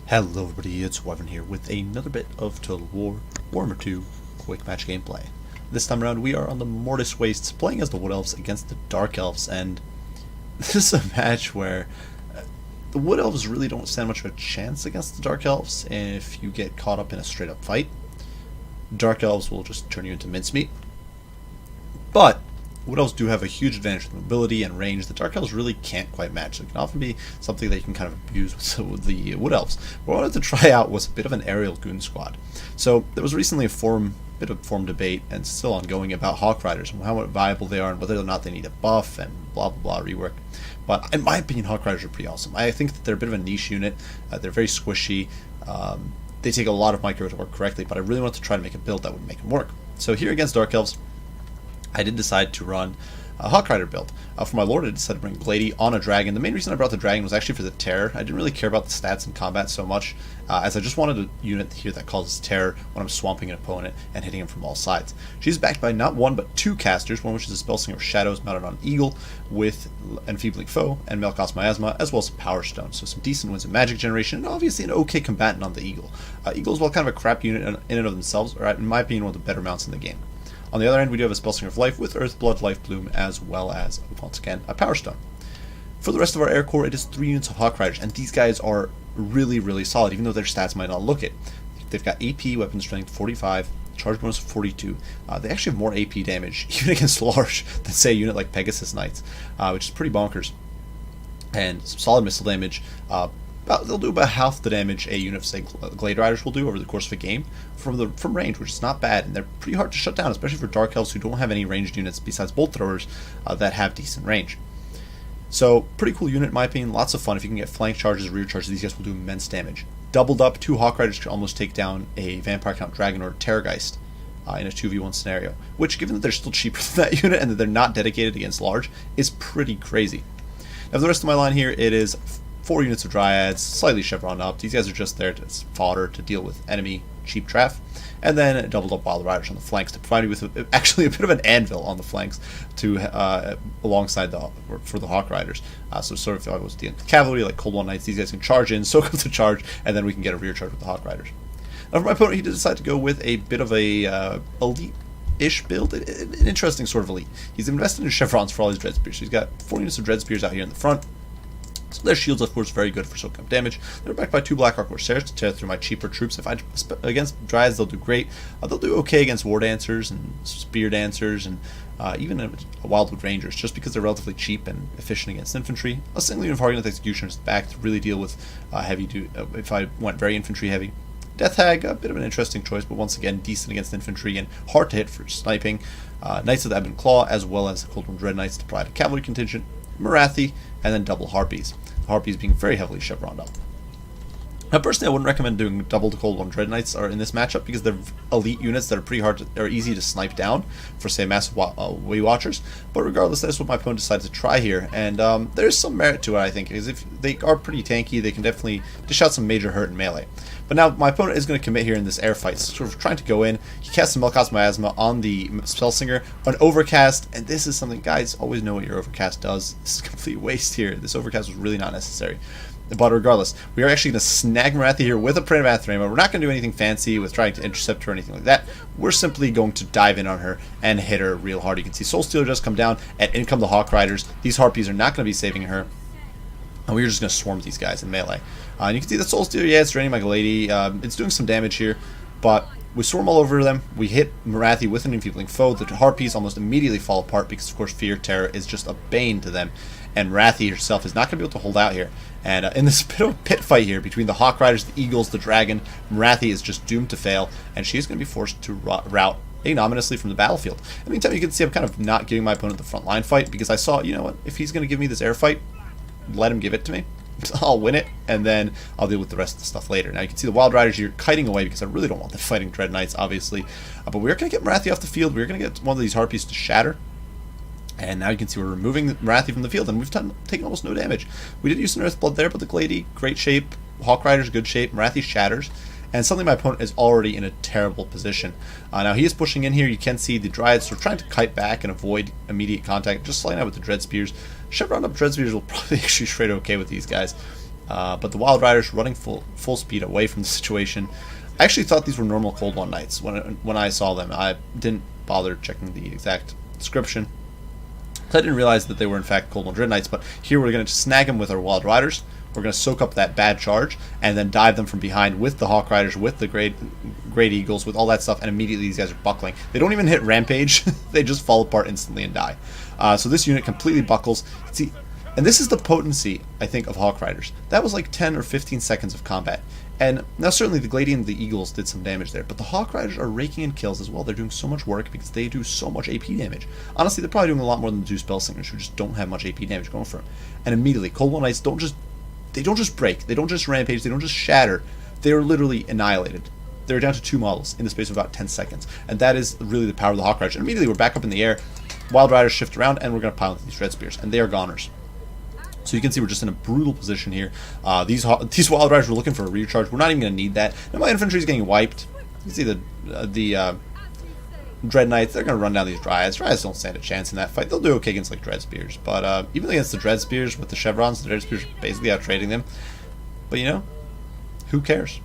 Hello everybody, it's Warhammer here with another bit of Total War Warhammer 2 quick match gameplay. This time around we are on the Mortis Wastes playing as the Wood Elves against the Dark Elves, and this is a match where the Wood Elves really don't stand much of a chance against the Dark Elves if you get caught up in a straight up fight. Dark Elves will just turn you into mincemeat. But Wood Elves do have a huge advantage with mobility and range that Dark Elves really can't quite match. So it can often be something that you can kind of abuse with the Wood Elves. What I wanted to try out was a bit of an aerial goon squad. So there was recently a bit of forum debate, and still ongoing, about Hawk Riders and how viable they are and whether or not they need a buff and blah blah blah rework. But in my opinion, Hawk Riders are pretty awesome. I think that they're a bit of a niche unit. They're very squishy. They take a lot of micro to work correctly, but I really wanted to try to make a build that would make them work. So here against Dark Elves, I did decide to run a Hawk Rider build. For my Lord, I decided to bring Glady on a Dragon. The main reason I brought the Dragon was actually for the Terror. I didn't really care about the stats in combat so much, as I just wanted a unit here that causes Terror when I'm swamping an opponent and hitting him from all sides. She's backed by not one but two casters, one which is a Spellslinger of Shadows mounted on Eagle with Enfeebling Foe and Melkoth's Miasma, as well as Power Stone. So some decent wins in magic generation, and obviously an okay combatant on the Eagle. Eagles, while kind of a crap unit in and of themselves, are, in my opinion, one of the better mounts in the game. On the other end, we do have a Spellslinger of Life with Earth, Blood, Life Bloom, as well as, once again, a Power Stone. For the rest of our Air Corps, it is 3 units of Hawk Riders, and these guys are really solid, even though their stats might not look it. They've got AP, Weapon Strength 45, Charge Bonus 42. They actually have more AP damage, even against large, than, say, a unit like Pegasus Knights, which is pretty bonkers. And some solid missile damage. They'll do about half the damage a unit of, say, Glade Riders will do over the course of a game from range, which is not bad, and they're pretty hard to shut down, especially for Dark Elves who don't have any ranged units besides Bolt Throwers that have decent range. So, pretty cool unit in my opinion, lots of fun. If you can get flank charges, rear charges, these guys will do immense damage. Doubled up, 2 Hawk Riders can almost take down a Vampire Count Dragon or a Terrorgeist in a 2v1 scenario, which, given that they're still cheaper than that unit and that they're not dedicated against large, is pretty crazy. Now, for the rest of my line here, it is 4 units of Dryads, slightly chevron up. These guys are just there as fodder to deal with enemy cheap traff. And then doubled up Wild Riders on the flanks to provide you with actually a bit of an anvil on the flanks to alongside for the Hawk Riders. So sort of like was the cavalry, like Cold One Knights, these guys can charge in, soak up the charge, and then we can get a rear charge with the Hawk Riders. Now for my opponent, he did decide to go with a bit of a elite-ish build, an interesting sort of elite. He's invested in chevrons for all his Dread Spears. So he's got 4 units of Dread Spears out here in the front. So their shields, of course, very good for soaking up damage. They're backed by 2 Blackrock Corsairs to tear through my cheaper troops. Against Dryads, they'll do great. They'll do okay against War Dancers and Spear Dancers and even Wildwood Rangers, just because they're relatively cheap and efficient against infantry. A single unit of Hardened Executioners back to really deal with heavy if I went very infantry heavy. Death Hag, a bit of an interesting choice, but once again, decent against infantry and hard to hit for sniping. Knights of the Ebon Claw, as well as Cold One Dread Knights to provide a cavalry contingent. Marathi, and then double Harpies. The Harpies being very heavily chevroned up. Now, personally, I wouldn't recommend doing double to Cold One Dread Knights in this matchup because they're elite units that are pretty hard or easy to snipe down for, say, massive Way Watchers. But regardless, that's what my opponent decided to try here, and there's some merit to it, I think, because if they are pretty tanky, they can definitely dish out some major hurt in melee. But now my opponent is going to commit here in this air fight, sort of trying to go in. He casts a Melkoth's Miasma on the Spellslinger, an Overcast, and this is something, guys, always know what your Overcast does. This is a complete waste here. This Overcast was really not necessary. But regardless, we are actually going to snag Marathi here with a Print of Athrema. We're not going to do anything fancy with trying to intercept her or anything like that. We're simply going to dive in on her and hit her real hard. You can see Soul Stealer just come down, and in come the Hawk Riders. These Harpies are not going to be saving her. And we're just going to swarm these guys in melee. And you can see the Soul Stealer, yeah, it's draining my Glady. It's doing some damage here, but we swarm all over them. We hit Marathi with an Enfeebling Foe. The Harpies almost immediately fall apart because, of course, Fear Terror is just a bane to them. And Marathi herself is not going to be able to hold out here. And in this bit of a pit fight here between the Hawk Riders, the Eagles, the Dragon, Marathi is just doomed to fail, and she's going to be forced to rout ignominiously from the battlefield. In the meantime, you can see I'm kind of not giving my opponent the front line fight because I saw, you know what, if he's going to give me this air fight, let him give it to me. I'll win it, and then I'll deal with the rest of the stuff later. Now you can see the Wild Riders here kiting away because I really don't want them fighting Dread Knights, obviously. But we're going to get Marathi off the field. We're going to get one of these Harpies to shatter. And now you can see we're removing Marathi from the field, and we've taken almost no damage. We did use some Earth Blood there, but the Glady, great shape. Hawk Riders, good shape. Marathi shatters. And suddenly my opponent is already in a terrible position. Now he is pushing in here. You can see the Dryads are trying to kite back and avoid immediate contact, just sliding out with the Dread Spears. Chevron up Dread Spears will probably actually trade okay with these guys. But the Wild Riders running full speed away from the situation. I actually thought these were normal Cold One Knights when I saw them. I didn't bother checking the exact description. I didn't realize that they were in fact Cold One Dread Knights, but here we're going to snag them with our Wild Riders. We're going to soak up that bad charge and then dive them from behind with the Hawk Riders, with the Great Eagles, with all that stuff, and immediately these guys are buckling. They don't even hit Rampage. They just fall apart instantly and die. So this unit completely buckles. See, and this is the potency, I think, of Hawk Riders. That was like 10 or 15 seconds of combat. And now certainly the Glady and the Eagles did some damage there, but the Hawk Riders are raking in kills as well. They're doing so much work because they do so much AP damage. Honestly, they're probably doing a lot more than the two Spellslingers, who just don't have much AP damage going for them. And immediately, Cold One Knights don't just break, they don't just rampage, they don't just shatter. They are literally annihilated. They're down to 2 models in the space of about 10 seconds. And that is really the power of the Hawk Riders. And immediately we're back up in the air, Wild Riders shift around, and we're going to pile into these Red Spears, and they are goners. So you can see we're just in a brutal position here. These Wild Riders were looking for a recharge. We're not even going to need that. Now my infantry is getting wiped. You can see the Dread Knights. They're going to run down these Dryads. Dryads don't stand a chance in that fight. They'll do okay against like Dread Spears, but even against the Dread Spears with the chevrons, the Dread Spears are basically out trading them. But you know, who cares?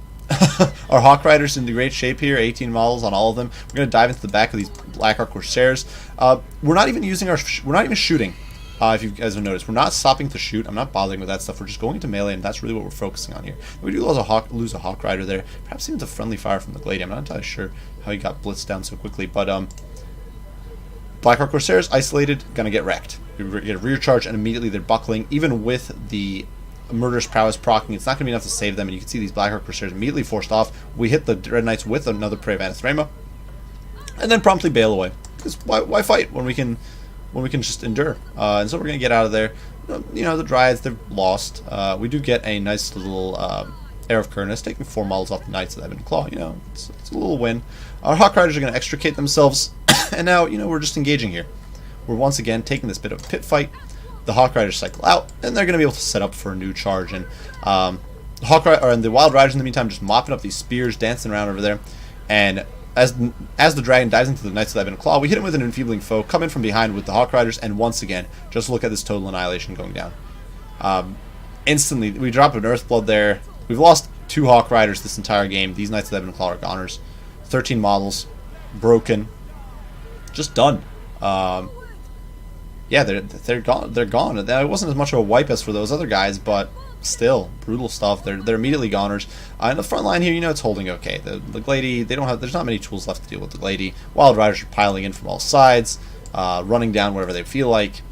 Our Hawk Riders in great shape here. 18 models on all of them. We're going to dive into the back of these Black Arc Corsairs. We're not even using we're not even shooting. If you guys have noticed, we're not stopping to shoot. I'm not bothering with that stuff. We're just going into melee, and that's really what we're focusing on here. We do lose a Hawk Rider there. Perhaps even a friendly fire from the Glady. I'm not entirely sure how he got blitzed down so quickly, but Black Arc Corsairs isolated, gonna get wrecked. We get a rear charge, and immediately they're buckling. Even with the Murderous Prowess proccing, it's not gonna be enough to save them. And you can see these Black Arc Corsairs immediately forced off. We hit the Dread Knights with another Prey of Anathrema, and then promptly bail away. Because why fight when we can just endure? And so we're going to get out of there. You know, the Dryads, they're lost. We do get a nice little Air of Kurnus, taking 4 models off the Knights of Ebon Claw. You know, it's a little win. Our Hawk Riders are going to extricate themselves, and now, you know, we're just engaging here. We're once again taking this bit of a pit fight. The Hawk Riders cycle out, and they're going to be able to set up for a new charge. And the Wild Riders in the meantime just mopping up these spears, dancing around over there. And as the dragon dives into the Knights of the Ebon Claw, we hit him with an enfeebling foe, come in from behind with the Hawk Riders, and once again, just look at this total annihilation going down. Instantly, we drop an Earthblood there. We've lost 2 Hawk Riders this entire game. These Knights of the Ebon Claw are goners. 13 models, broken, just done. Yeah, they're gone. They're gone. It wasn't as much of a wipe as for those other guys, but still brutal stuff. They're immediately goners. In the front line here, you know, it's holding okay. The Glady, there's not many tools left to deal with the Glady. Wild Riders are piling in from all sides, running down wherever they feel like.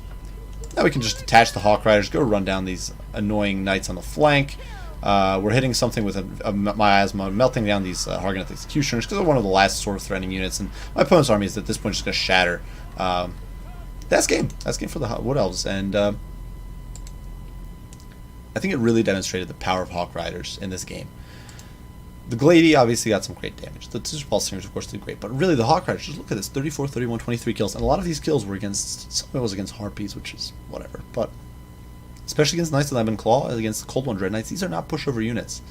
Now we can just detach the Hawk Riders, go run down these annoying Knights on the flank. We're hitting something with a miasma, melting down these Hargoneth Executioners, because they're one of the last sort of threatening units, and my opponent's army is at this point just going to shatter. That's game for the Wood Elves, and I think it really demonstrated the power of Hawk Riders in this game. The Glady obviously got some great damage. The two Spellslingers, of course, did great. But really, the Hawk Riders, just look at this. 34, 31, 23 kills. And a lot of these kills were against... Some of it was against Harpies, which is whatever. But especially against Knights of the Ebon Claw, against the Cold One Dread Knights, these are not pushover units.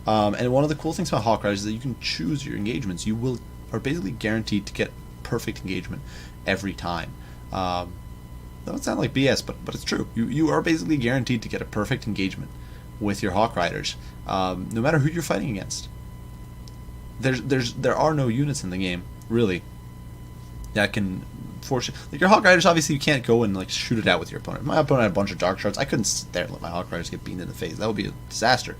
And one of the cool things about Hawk Riders is that you can choose your engagements. You are basically guaranteed to get perfect engagement every time. That would sound like BS, but it's true. You are basically guaranteed to get a perfect engagement with your Hawk Riders, no matter who you're fighting against. There are no units in the game really that can force you. Like your Hawk Riders, obviously you can't go and like shoot it out with your opponent. If my opponent had a bunch of Dark Shards, I couldn't sit there and let my Hawk Riders get beamed in the face. That would be a disaster.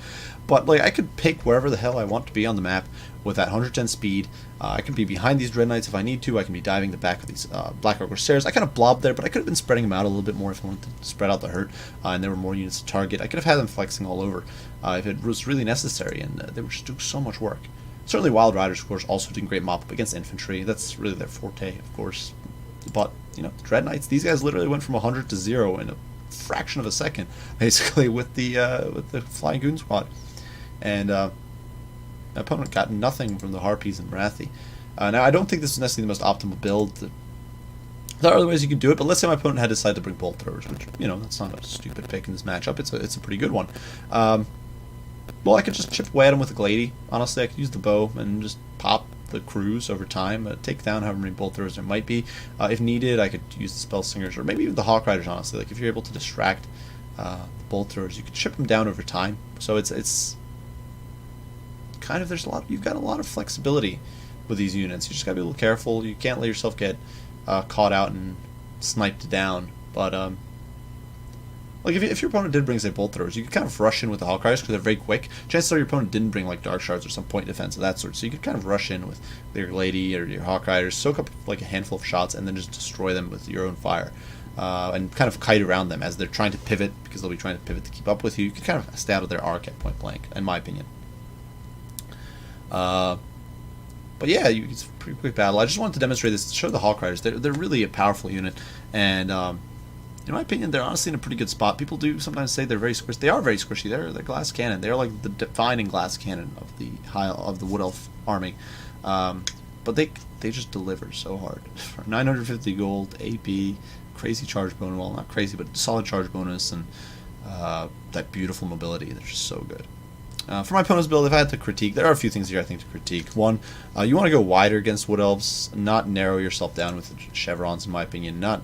But like I could pick wherever the hell I want to be on the map with that 110 speed. I can be behind these Dread Knights if I need to. I can be diving the back of these Black Arc Corsairs. I kind of blobbed there, but I could have been spreading them out a little bit more if I wanted to spread out the hurt, and there were more units to target. I could have had them flexing all over if it was really necessary, and they were just doing so much work. Certainly Wild Riders, of course, also doing great mop up against infantry. That's really their forte, of course. But, you know, Dread Knights, these guys literally went from 100 to 0 in a fraction of a second, basically, with the Flying Goon Squad. And my opponent got nothing from the Harpies and Marathi. Now, I don't think this is necessarily the most optimal build. There are other ways you could do it, but let's say my opponent had decided to bring Bolt Throwers, which, you know, that's not a stupid pick in this matchup. It's a pretty good one. Well, I could just chip away at him with a Glady. Honestly, I could use the bow and just pop the crews over time, take down however many Bolt Throwers there might be. If needed, I could use the Spellslingers, or maybe even the Hawk Riders, honestly. Like, if you're able to distract bolt throwers. You can chip them down over time, so it's kind of, you've got a lot of flexibility with these units. You just gotta be a little careful. You can't let yourself get caught out and sniped down. But like if your opponent did bring, say, bolt throwers, you could kind of rush in with the Hawk Riders because they're very quick. Chances are your opponent didn't bring like dark shards or some point defense of that sort, so you could kind of rush in with your lady or your Hawk Riders, soak up like a handful of shots, and then just destroy them with your own fire. And kind of kite around them as they're trying to pivot, because they'll be trying to pivot to keep up with you. You can kind of stay out of their arc at point blank, in my opinion. But yeah, it's a pretty quick battle. I just wanted to demonstrate this to show the Hawk Riders. They're really a powerful unit, and in my opinion, they're honestly in a pretty good spot. People do sometimes say they're very squishy. They are very squishy. They're glass cannon. They're like the defining glass cannon of the Wood Elf army. But they just deliver so hard. For 950 gold, AP, crazy charge bonus. Well, not crazy, but solid charge bonus, and that beautiful mobility. They're just so good. For my opponent's build, if I had to critique, there are a few things here I think to critique. One, you want to go wider against Wood Elves, not narrow yourself down with chevrons, in my opinion. Not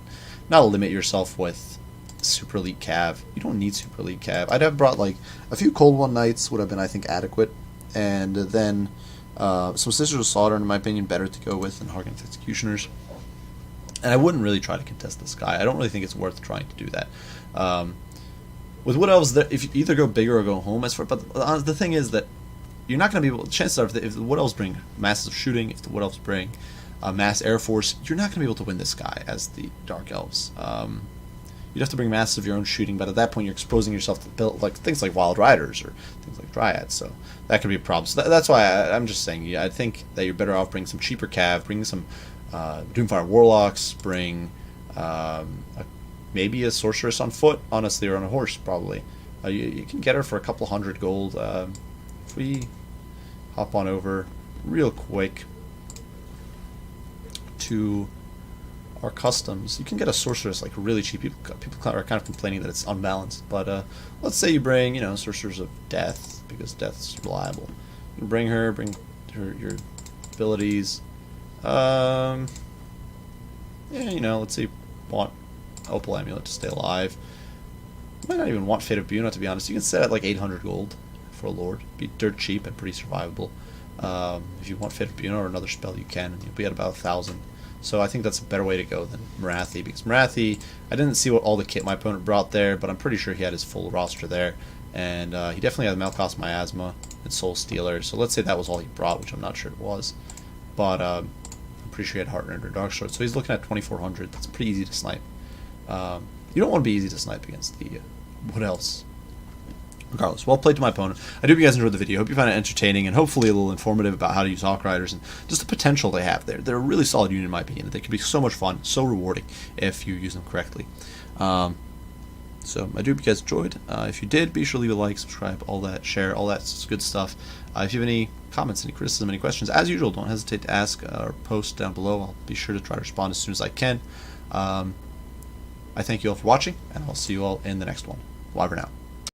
limit yourself with super elite cav. You don't need super elite cav. I'd have brought like a few Cold One Knights would have been, I think, adequate, and then some Sisters of Slaughter, in my opinion, better to go with than Harkness Executioners. And I wouldn't really try to contest the sky. I don't really think it's worth trying to do that. With Wood Elves, if you either go bigger or go home, but the thing is that you're not going to be able. Chances are, if the Wood Elves bring massive shooting, if the Wood Elves bring mass air force, you're not going to be able to win this guy as the Dark Elves. You'd have to bring massive of your own shooting, but at that point you're exposing yourself to build like things like Wild Riders or things like Dryads, so that could be a problem. So that's why I'm just saying, I think that you're better off bringing some cheaper cav, bring some Doomfire Warlocks, bring maybe a sorceress on foot, honestly, or on a horse, probably. You can get her for a couple hundred gold. If we hop on over real quick to our customs, you can get a sorceress like really cheap. People are kind of complaining that it's unbalanced, but let's say you bring, sorcerers of death, because death's reliable. You can bring her your abilities. Yeah, let's say you want Opal Amulet to stay alive. You might not even want Fate of Buna, to be honest. You can set at like 800 gold for a Lord. Be dirt cheap and pretty survivable. If you want Fate of Buna or another spell, you can, and you'll be at about 1,000. So I think that's a better way to go than Marathi, because Marathi, I didn't see what all the kit my opponent brought there, but I'm pretty sure he had his full roster there. And he definitely had Malkos Miasma and Soul Stealer. So let's say that was all he brought, which I'm not sure it was. But I'm pretty sure he had Heart Render Dark Sword. So he's looking at 2,400. That's pretty easy to snipe. You don't want to be easy to snipe against the Wood Elves. Regardless, well played to my opponent. I do hope you guys enjoyed the video. I hope you found it entertaining and hopefully a little informative about how to use Hawk Riders and just the potential they have there. They're a really solid unit in my opinion. They can be so much fun, so rewarding if you use them correctly. So I do hope you guys enjoyed. If you did, be sure to leave a like, subscribe, all that, share, all that good stuff. If you have any comments, any criticism, any questions, as usual, don't hesitate to ask or post down below. I'll be sure to try to respond as soon as I can. I thank you all for watching, and I'll see you all in the next one. Bye for now.